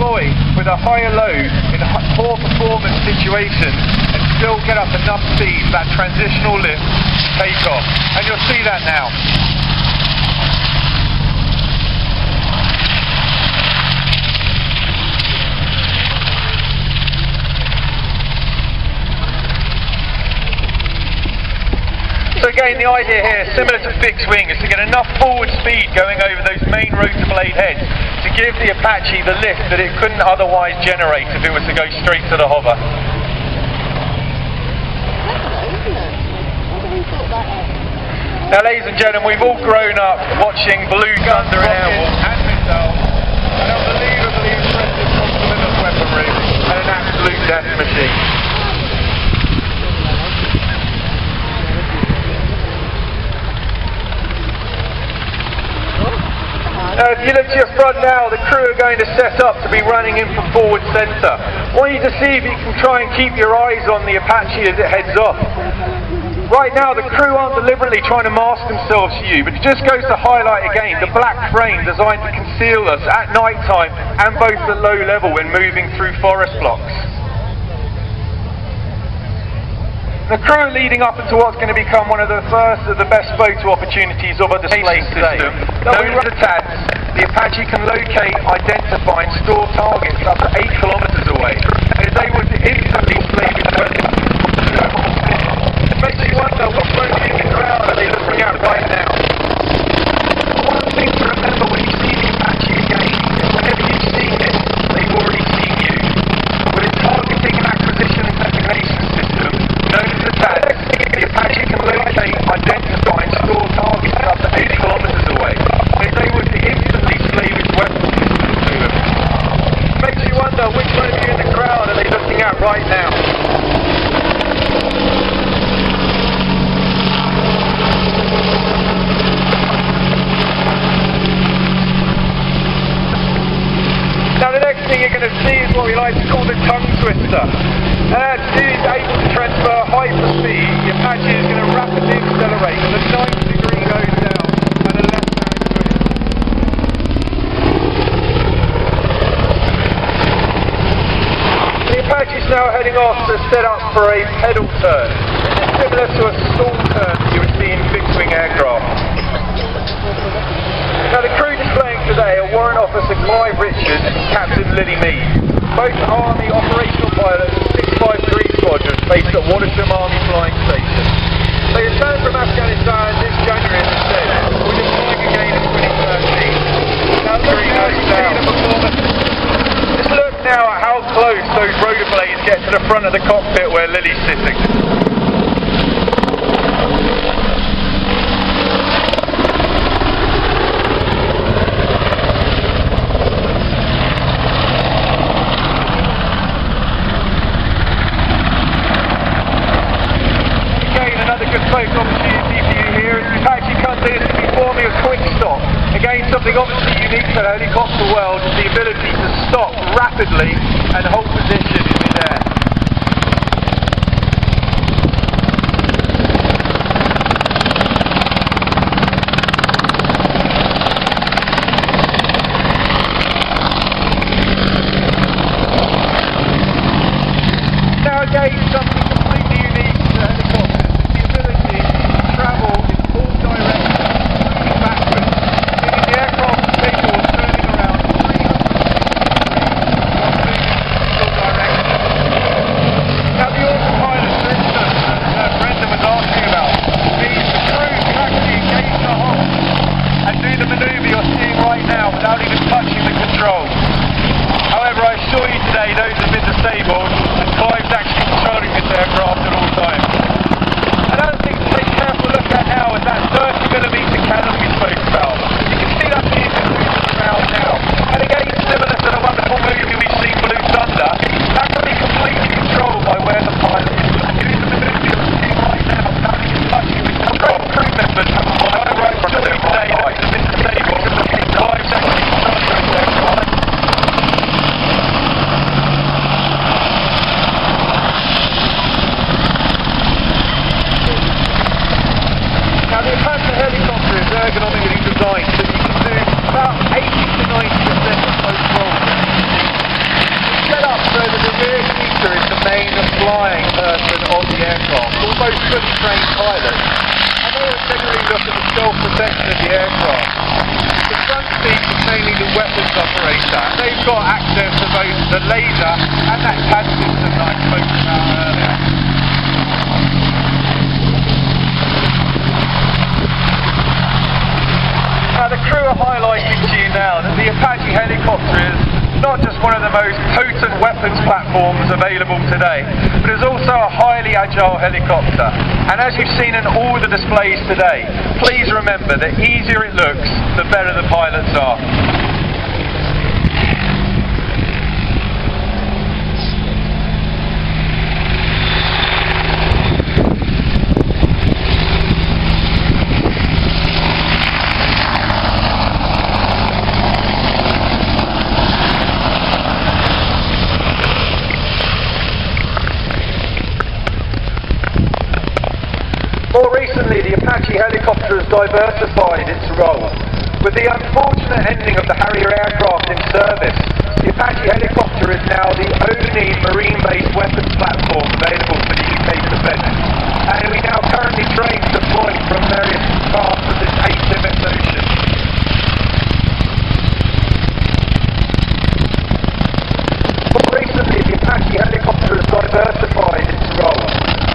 deploy with a higher load in poor performance situations and still get up enough speed for that transitional lift to take off. And you'll see that now. So again, the idea here, similar to fixed wing, is to get enough forward speed going over those main rotor blade heads to give the Apache the lift that it couldn't otherwise generate if it was to go straight to the hover. Now ladies and gentlemen, we've all grown up watching Blue Thunder and Airwolf and missiles, an unbelievably impressive complement of weaponry and an absolute death machine. Now if you look to your front now, the crew are going to set up to be running in for forward centre. I want you to see if you can try and keep your eyes on the Apache as it heads off. Right now the crew aren't deliberately trying to mask themselves to you, but it just goes to highlight again the black frame designed to conceal us at night time and both at low level when moving through forest blocks. The crew are leading up into what's going to become one of the first of the best photo opportunities of a display system. Known as the TADS, the Apache can locate, identify and store targets up to 8 kilometers away and is able to instantly display its weapons. It makes you wonder what's going in the crowd are they looking at right now. One thing to remember when you see the Apache again is whenever you see it, they've already seen you. With its targeting and acquisition and designation system, known as the TADS, the Apache can locate, identify and store targets up to 8 kilometers away. It's able to instantly slave its weapons to them. Makes you wonder which one of you in the crowd are they looking at right now. Now the next thing you're going to see is what we like to call the tongue twister. And it is able to transfer height for speed. The Apache is going to rapidly accelerate with a 90-degree nose down and a left-hand twist. The Apache is now heading off to set up for a pedal turn, similar to a stall turn you would see in fixed-wing aircraft. Now the crew displaying today are Warrant Officer Clive Richards and Captain Lily Mead, both Army operational pilots of 653 Squadron based at Watersham Army Flying Station. They returned from Afghanistan this January, as I said, with a flying again in 2013. Now look now you see the performance. Just look now at how close those rotor blades get to the front of the cockpit where Lily's sitting. Photo opportunity for you here as the Apache comes in to be forming a quick stop. Again, something obviously unique to the helicopter world is the ability to stop rapidly and hold position in midair. Now again, something completely unique to the helicopter. Direction trained pilots, and they will generally look at the self-protection of the aircraft. The front seat is mainly the weapons operator. They've got access to both the laser and that CAD system that I spoke about earlier. Now the crew are highlighting to you now that the Apache helicopter is not just one of the most potent weapons platforms available today, but is also a highly agile helicopter. And as you've seen in all the displays today, please remember the easier it looks, the better the pilots are. More recently, the Apache helicopter has diversified its role. With the unfortunate ending of the Harrier aircraft in service, the Apache helicopter is now the only marine-based weapons platform available for the UK's defence. And we now currently train to deploy from various parts of this HMS Ocean. More recently, the Apache helicopter has diversified its role.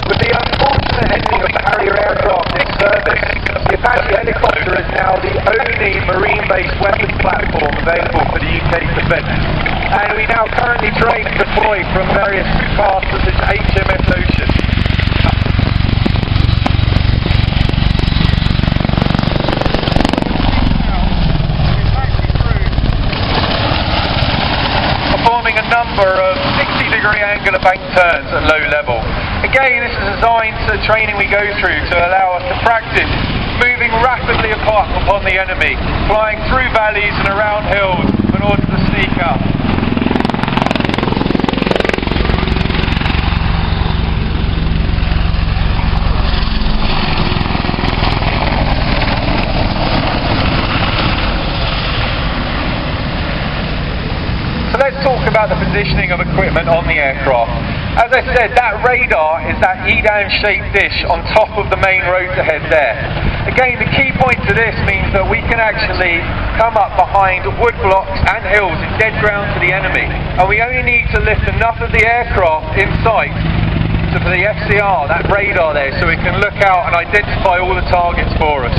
With the unfortunate ending of the Harrier aircraft in service, the Apache helicopter is now the only marine-based weapons platform available for the UK's defence. And we now currently train to deploy from various parts of this HMS Ocean. Performing a number of 60-degree angular bank turns at low level. Again, this is designed to the training we go through to allow us to practice moving rapidly apart upon the enemy, flying through valleys and around hills in order to sneak up. So let's talk about the positioning of equipment on the aircraft. As I said, that radar is that Edam shaped dish on top of the main rotor head there. Again, the key point to this means that we can actually come up behind wood blocks and hills in dead ground to the enemy, and we only need to lift enough of the aircraft in sight for the FCR, that radar there, so we can look out and identify all the targets for us.